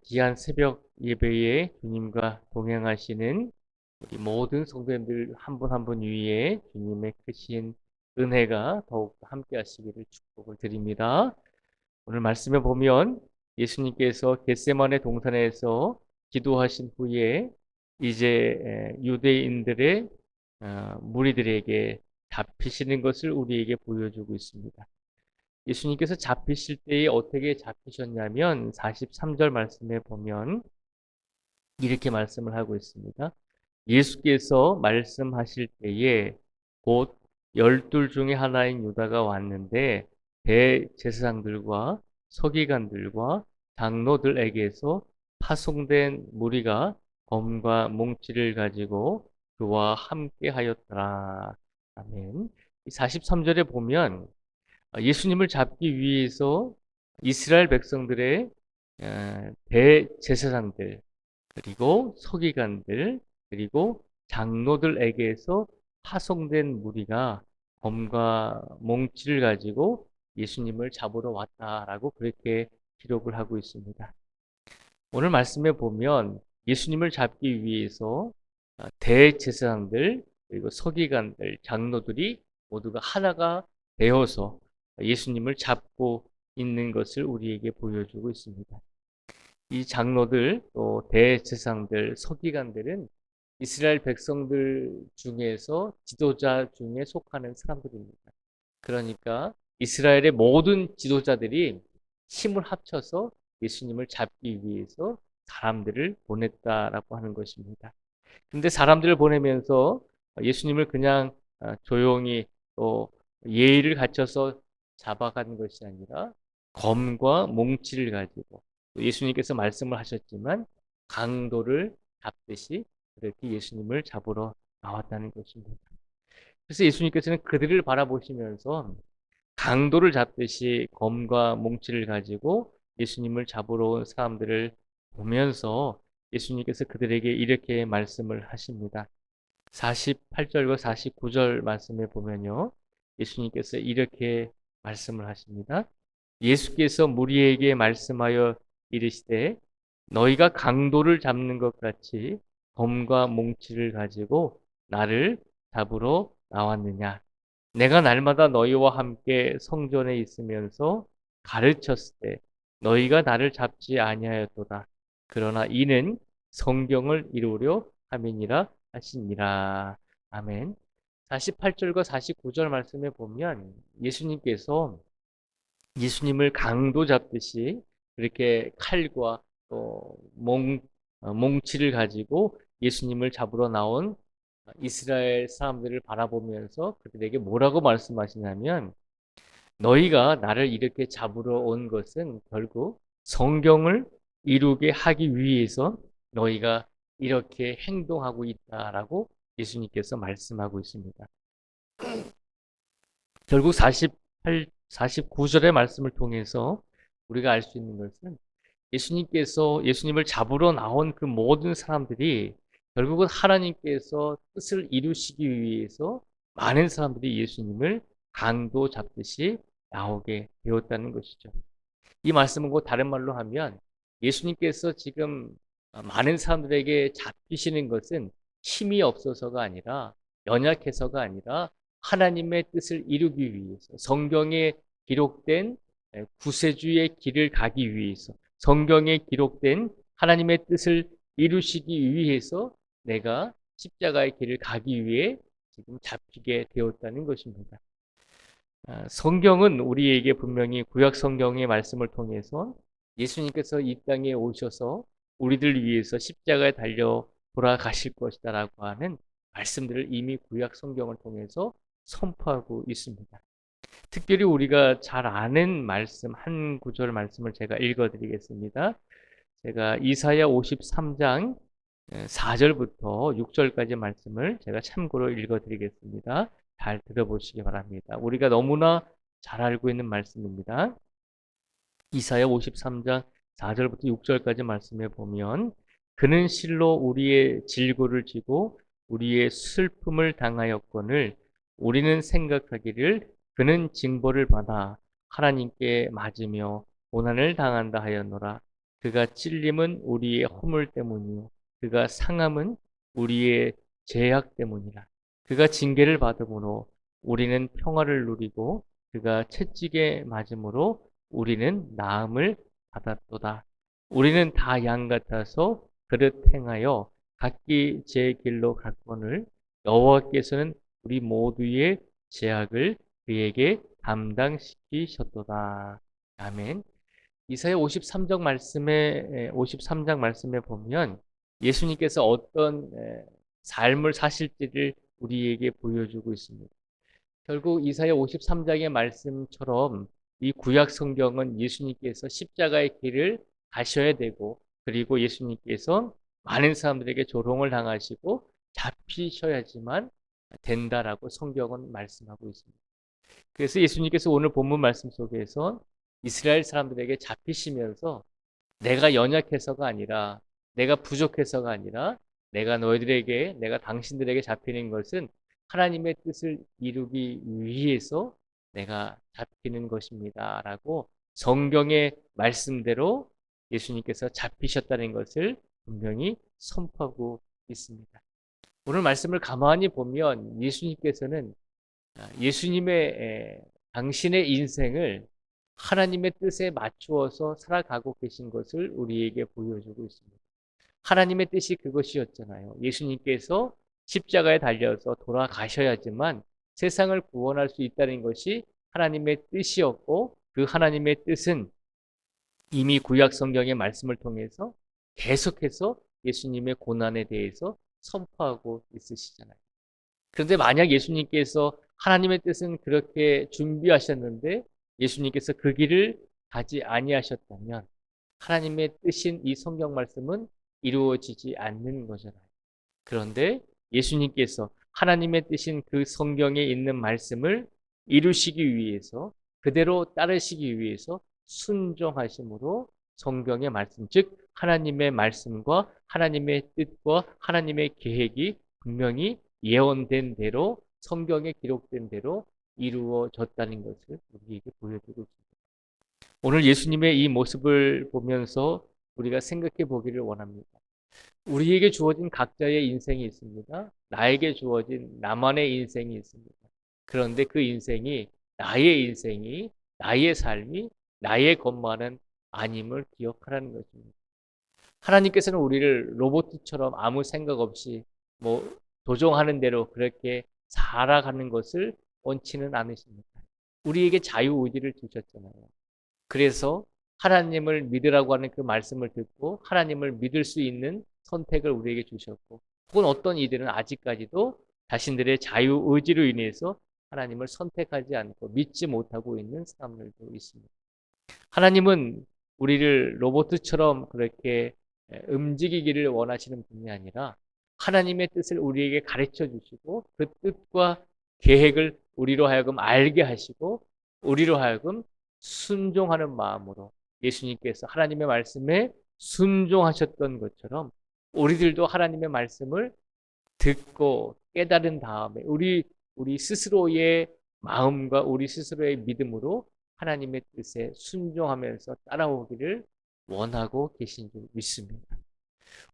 귀한 새벽 예배에 주님과 동행하시는 우리 모든 성도님들 한 분 한 분 위에 주님의 크신 은혜가 더욱 함께 하시기를 축복을 드립니다. 오늘 말씀에 보면 예수님께서 겟세마네 동산에서 기도하신 후에 이제 유대인들의 무리들에게 잡히시는 것을 우리에게 보여주고 있습니다. 예수님께서 잡히실 때에 어떻게 잡히셨냐면 43절 말씀에 보면 이렇게 말씀을 하고 있습니다. 예수께서 말씀하실 때에 곧 열둘 중에 하나인 유다가 왔는데 대제사장들과 서기관들과 장로들에게서 파송된 무리가 검과 몽치를 가지고 그와 함께 하였더라. 아멘. 43절에 보면 예수님을 잡기 위해서 이스라엘 백성들의 대제사장들 그리고 서기관들 그리고 장로들에게서 파송된 무리가 검과 몽치를 가지고 예수님을 잡으러 왔다라고 그렇게 기록을 하고 있습니다. 오늘 말씀에 보면 예수님을 잡기 위해서 대제사장들 그리고 서기관들 장로들이 모두가 하나가 되어서 예수님을 잡고 있는 것을 우리에게 보여주고 있습니다. 이 장로들 또 대제사장들 서기관들은 이스라엘 백성들 중에서 지도자 중에 속하는 사람들입니다. 그러니까 이스라엘의 모든 지도자들이 힘을 합쳐서 예수님을 잡기 위해서 사람들을 보냈다라고 하는 것입니다. 근데 사람들을 보내면서 예수님을 그냥 조용히 또 예의를 갖춰서 잡아간 것이 아니라 검과 몽치를 가지고 예수님께서 말씀을 하셨지만 강도를 잡듯이 그렇게 예수님을 잡으러 나왔다는 것입니다. 그래서 예수님께서는 그들을 바라보시면서 강도를 잡듯이 검과 몽치를 가지고 예수님을 잡으러 온 사람들을 보면서 예수님께서 그들에게 이렇게 말씀을 하십니다. 48절과 49절 말씀에 보면요. 예수님께서 이렇게 말씀을 하십니다. 예수께서 무리에게 말씀하여 이르시되 너희가 강도를 잡는 것 같이 검과 몽치를 가지고 나를 잡으러 나왔느냐. 내가 날마다 너희와 함께 성전에 있으면서 가르쳤을 때 너희가 나를 잡지 아니하였도다. 그러나 이는 성경을 이루려 함이니라 하시니라. 아멘. 48절과 49절 말씀에 보면 예수님께서 예수님을 강도 잡듯이 그렇게 칼과 또 몽치를 가지고 예수님을 잡으러 나온 이스라엘 사람들을 바라보면서 그들에게 뭐라고 말씀하시냐면 너희가 나를 이렇게 잡으러 온 것은 결국 성경을 이루게 하기 위해서 너희가 이렇게 행동하고 있다라고 예수님께서 말씀하고 있습니다. 결국 49절의 말씀을 통해서 우리가 알 수 있는 것은 예수님께서 예수님을 잡으러 나온 그 모든 사람들이 결국은 하나님께서 뜻을 이루시기 위해서 많은 사람들이 예수님을 강도 잡듯이 나오게 되었다는 것이죠. 이 말씀은 곧 다른 말로 하면 예수님께서 지금 많은 사람들에게 잡히시는 것은 힘이 없어서가 아니라 연약해서가 아니라 하나님의 뜻을 이루기 위해서 성경에 기록된 구세주의 길을 가기 위해서 성경에 기록된 하나님의 뜻을 이루시기 위해서 내가 십자가의 길을 가기 위해 지금 잡히게 되었다는 것입니다. 성경은 우리에게 분명히 구약 성경의 말씀을 통해서 예수님께서 이 땅에 오셔서 우리들 위해서 십자가에 달려 돌아가실 것이다라고 하는 말씀들을 이미 구약 성경을 통해서 선포하고 있습니다. 특별히 우리가 잘 아는 말씀 한 구절 말씀을 제가 읽어드리겠습니다. 제가 이사야 53장 4절부터 6절까지 말씀을 제가 참고로 읽어드리겠습니다. 잘 들어보시기 바랍니다. 우리가 너무나 잘 알고 있는 말씀입니다. 이사야 53장 4절부터 6절까지 말씀에 보면 그는 실로 우리의 질고를 지고 우리의 슬픔을 당하였거늘 우리는 생각하기를 그는 징벌을 받아 하나님께 맞으며 고난을 당한다 하였노라. 그가 찔림은 우리의 허물 때문이요 그가 상함은 우리의 죄악 때문이라. 그가 징계를 받음으로 우리는 평화를 누리고 그가 채찍에 맞음으로 우리는 나음을 받았도다. 우리는 다 양 같아서 그릇 행하여 각기 제 길로 갔거늘 여호와께서는 우리 모두의 죄악을 그에게 담당시키셨도다. 아멘. 이사야 53장 말씀에 보면 예수님께서 어떤 삶을 사실지를 우리에게 보여주고 있습니다. 결국 이사야 53장의 말씀처럼 이 구약 성경은 예수님께서 십자가의 길을 가셔야 되고 그리고 예수님께서 많은 사람들에게 조롱을 당하시고 잡히셔야지만 된다라고 성경은 말씀하고 있습니다. 그래서 예수님께서 오늘 본문 말씀 속에서 이스라엘 사람들에게 잡히시면서 내가 연약해서가 아니라 내가 부족해서가 아니라 내가 당신들에게 잡히는 것은 하나님의 뜻을 이루기 위해서 내가 잡히는 것입니다. 라고 성경의 말씀대로 예수님께서 잡히셨다는 것을 분명히 선포하고 있습니다. 오늘 말씀을 가만히 보면 예수님께서는 예수님의 당신의 인생을 하나님의 뜻에 맞추어서 살아가고 계신 것을 우리에게 보여주고 있습니다. 하나님의 뜻이 그것이었잖아요. 예수님께서 십자가에 달려서 돌아가셔야지만 세상을 구원할 수 있다는 것이 하나님의 뜻이었고 그 하나님의 뜻은 이미 구약 성경의 말씀을 통해서 계속해서 예수님의 고난에 대해서 선포하고 있으시잖아요. 그런데 만약 예수님께서 하나님의 뜻은 그렇게 준비하셨는데 예수님께서 그 길을 가지 아니하셨다면 하나님의 뜻인 이 성경 말씀은 이루어지지 않는 거잖아요. 그런데 예수님께서 하나님의 뜻인 그 성경에 있는 말씀을 이루시기 위해서 그대로 따르시기 위해서 순종하심으로 성경의 말씀, 즉 하나님의 말씀과 하나님의 뜻과 하나님의 계획이 분명히 예언된 대로 성경에 기록된 대로 이루어졌다는 것을 우리에게 보여주고 있습니다. 오늘 예수님의 이 모습을 보면서 우리가 생각해 보기를 원합니다. 우리에게 주어진 각자의 인생이 있습니다. 나에게 주어진 나만의 인생이 있습니다. 그런데 그 인생이 나의 삶이 나의 것만은 아님을 기억하라는 것입니다. 하나님께서는 우리를 로봇처럼 아무 생각 없이 도종하는 대로 그렇게 살아가는 것을 원치는 않으십니다. 우리에게 자유의지를 주셨잖아요. 그래서 하나님을 믿으라고 하는 그 말씀을 듣고 하나님을 믿을 수 있는 선택을 우리에게 주셨고 혹은 어떤 이들은 아직까지도 자신들의 자유의지로 인해서 하나님을 선택하지 않고 믿지 못하고 있는 사람들도 있습니다. 하나님은 우리를 로봇처럼 그렇게 움직이기를 원하시는 분이 아니라 하나님의 뜻을 우리에게 가르쳐 주시고 그 뜻과 계획을 우리로 하여금 알게 하시고 우리로 하여금 순종하는 마음으로 예수님께서 하나님의 말씀에 순종하셨던 것처럼 우리들도 하나님의 말씀을 듣고 깨달은 다음에 우리 스스로의 마음과 우리 스스로의 믿음으로 하나님의 뜻에 순종하면서 따라오기를 원하고 계신 줄 믿습니다.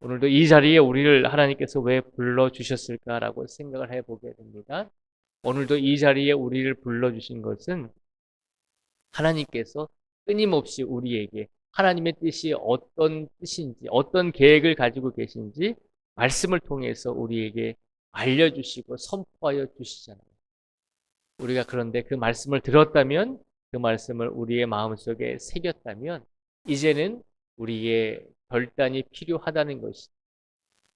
오늘도 이 자리에 우리를 하나님께서 왜 불러주셨을까라고 생각을 해보게 됩니다. 오늘도 이 자리에 우리를 불러주신 것은 하나님께서 끊임없이 우리에게 하나님의 뜻이 어떤 뜻인지, 어떤 계획을 가지고 계신지 말씀을 통해서 우리에게 알려주시고 선포하여 주시잖아요. 우리가 그런데 그 말씀을 들었다면, 그 말씀을 우리의 마음속에 새겼다면, 이제는 우리의 결단이 필요하다는 것이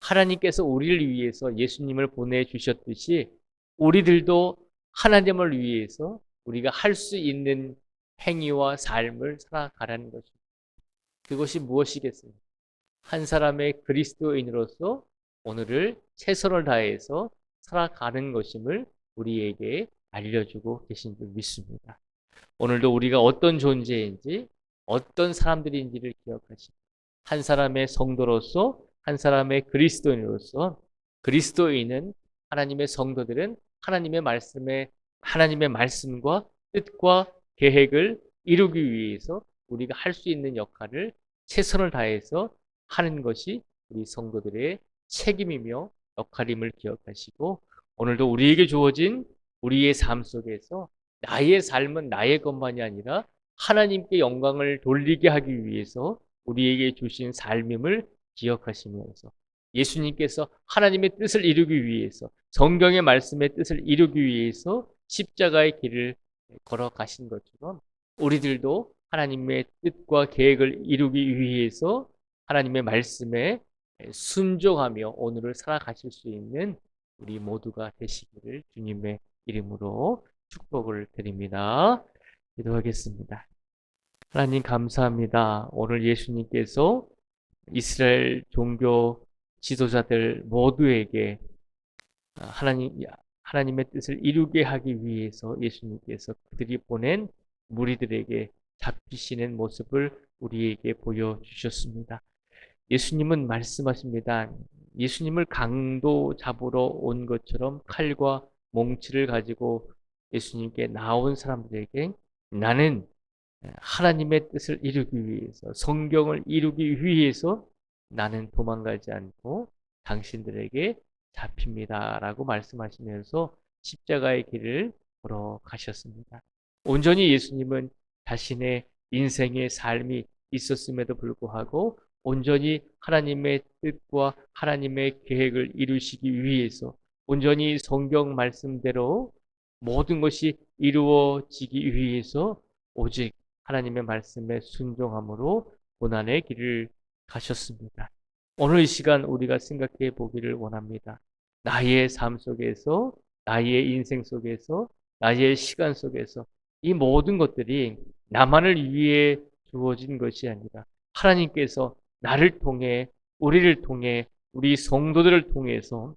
하나님께서 우리를 위해서 예수님을 보내주셨듯이 우리들도 하나님을 위해서 우리가 할 수 있는 행위와 삶을 살아가라는 것입니다. 그것이 무엇이겠습니까? 한 사람의 그리스도인으로서 오늘을 최선을 다해서 살아가는 것임을 우리에게 알려주고 계신 줄 믿습니다. 오늘도 우리가 어떤 존재인지 어떤 사람들인지를 기억하시고 한 사람의 성도로서 한 사람의 그리스도인으로서 그리스도인은 하나님의 성도들은 하나님의 말씀과 뜻과 계획을 이루기 위해서 우리가 할 수 있는 역할을 최선을 다해서 하는 것이 우리 성도들의 책임이며 역할임을 기억하시고, 오늘도 우리에게 주어진 우리의 삶 속에서 나의 삶은 나의 것만이 아니라 하나님께 영광을 돌리게 하기 위해서 우리에게 주신 삶임을 기억하시면서, 예수님께서 하나님의 뜻을 이루기 위해서, 성경의 말씀의 뜻을 이루기 위해서 십자가의 길을 걸어가신 것처럼 우리들도 하나님의 뜻과 계획을 이루기 위해서 하나님의 말씀에 순종하며 오늘을 살아가실 수 있는 우리 모두가 되시기를 주님의 이름으로 축복을 드립니다. 기도하겠습니다. 하나님 감사합니다. 오늘 예수님께서 이스라엘 종교 지도자들 모두에게 하나님의 뜻을 이루게 하기 위해서 예수님께서 그들이 보낸 무리들에게 잡히시는 모습을 우리에게 보여주셨습니다. 예수님은 말씀하십니다. 예수님을 강도 잡으러 온 것처럼 칼과 몽치를 가지고 예수님께 나온 사람들에게 나는 하나님의 뜻을 이루기 위해서, 성경을 이루기 위해서 나는 도망가지 않고 당신들에게 잡힙니다라고 말씀하시면서 십자가의 길을 걸어가셨습니다. 온전히 예수님은 자신의 인생의 삶이 있었음에도 불구하고 온전히 하나님의 뜻과 하나님의 계획을 이루시기 위해서, 온전히 성경 말씀대로 모든 것이 이루어지기 위해서 오직 하나님의 말씀에 순종함으로 고난의 길을 가셨습니다. 오늘 이 시간 우리가 생각해 보기를 원합니다. 나의 삶 속에서, 나의 인생 속에서, 나의 시간 속에서 이 모든 것들이 나만을 위해 주어진 것이 아니라 하나님께서 나를 통해, 우리를 통해, 우리 성도들을 통해서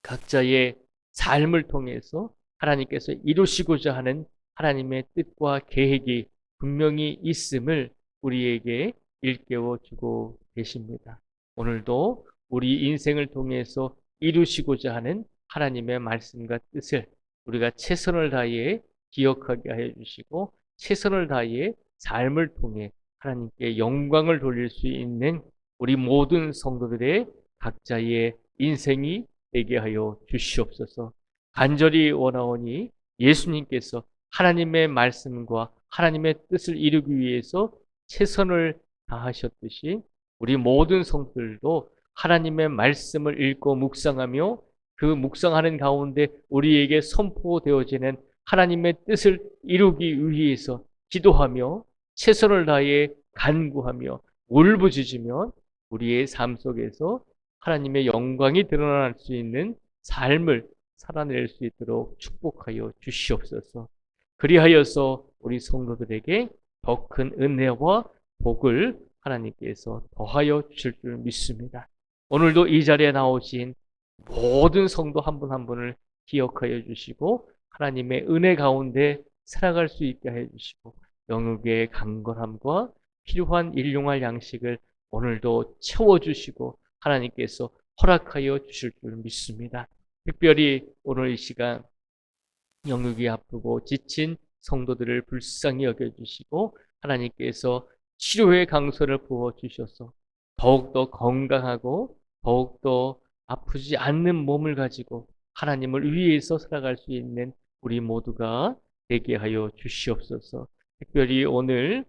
각자의 삶을 통해서 하나님께서 이루시고자 하는 하나님의 뜻과 계획이 분명히 있음을 우리에게 일깨워 주고 계십니다. 오늘도 우리 인생을 통해서 이루시고자 하는 하나님의 말씀과 뜻을 우리가 최선을 다해 기억하게 하여 주시고, 최선을 다해 삶을 통해 하나님께 영광을 돌릴 수 있는 우리 모든 성도들의 각자의 인생이 되게 하여 주시옵소서. 간절히 원하오니 예수님께서 하나님의 말씀과 하나님의 뜻을 이루기 위해서 최선을 다하셨듯이 우리 모든 성도들도 하나님의 말씀을 읽고 묵상하며 그 묵상하는 가운데 우리에게 선포되어지는 하나님의 뜻을 이루기 위해서 기도하며 최선을 다해 간구하며 울부짖으면 우리의 삶 속에서 하나님의 영광이 드러날 수 있는 삶을 살아낼 수 있도록 축복하여 주시옵소서. 그리하여서 우리 성도들에게 더 큰 은혜와 복을 하나님께서 더하여 주실 줄 믿습니다. 오늘도 이 자리에 나오신 모든 성도 한 분 한 분을 기억하여 주시고 하나님의 은혜 가운데 살아갈 수 있게 해 주시고 영육의 강건함과 필요한 일용할 양식을 오늘도 채워주시고 하나님께서 허락하여 주실 줄 믿습니다. 특별히 오늘 이 시간 영육이 아프고 지친 성도들을 불쌍히 여겨주시고 하나님께서 치료의 강소를 부어주셔서 더욱더 건강하고 더욱더 아프지 않는 몸을 가지고 하나님을 위해서 살아갈 수 있는 우리 모두가 되게 하여 주시옵소서. 특별히 오늘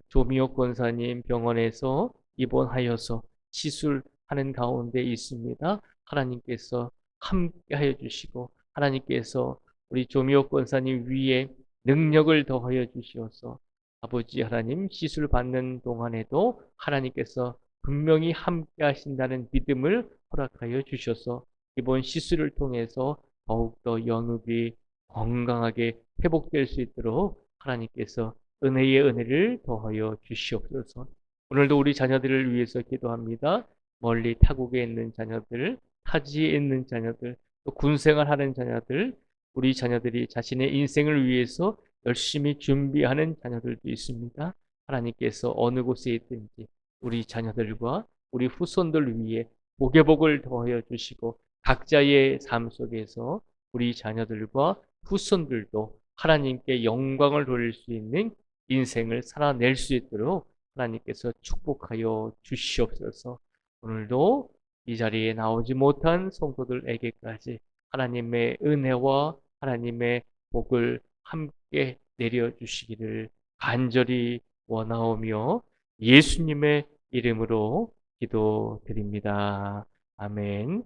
조미옥 권사님 병원에서 입원하여서 시술하는 가운데 있습니다. 하나님께서 함께 하여 주시고 하나님께서 우리 조미옥 권사님 위에 능력을 더하여 주시어서 아버지 하나님 시술 받는 동안에도 하나님께서 분명히 함께 하신다는 믿음을 허락하여 주셔서 이번 시술을 통해서 더욱더 영육이 건강하게 회복될 수 있도록 하나님께서 은혜의 은혜를 더하여 주시옵소서. 오늘도 우리 자녀들을 위해서 기도합니다. 멀리 타국에 있는 자녀들, 타지에 있는 자녀들, 또 군생활하는 자녀들, 우리 자녀들이 자신의 인생을 위해서 열심히 준비하는 자녀들도 있습니다. 하나님께서 어느 곳에 있든지 우리 자녀들과 우리 후손들 위해 복의 복을 더하여 주시고 각자의 삶 속에서 우리 자녀들과 후손들도 하나님께 영광을 돌릴 수 있는 인생을 살아낼 수 있도록 하나님께서 축복하여 주시옵소서. 오늘도 이 자리에 나오지 못한 성도들에게까지 하나님의 은혜와 하나님의 복을 함께 내려주시기를 간절히 원하오며 예수님의 이름으로 기도드립니다. 아멘.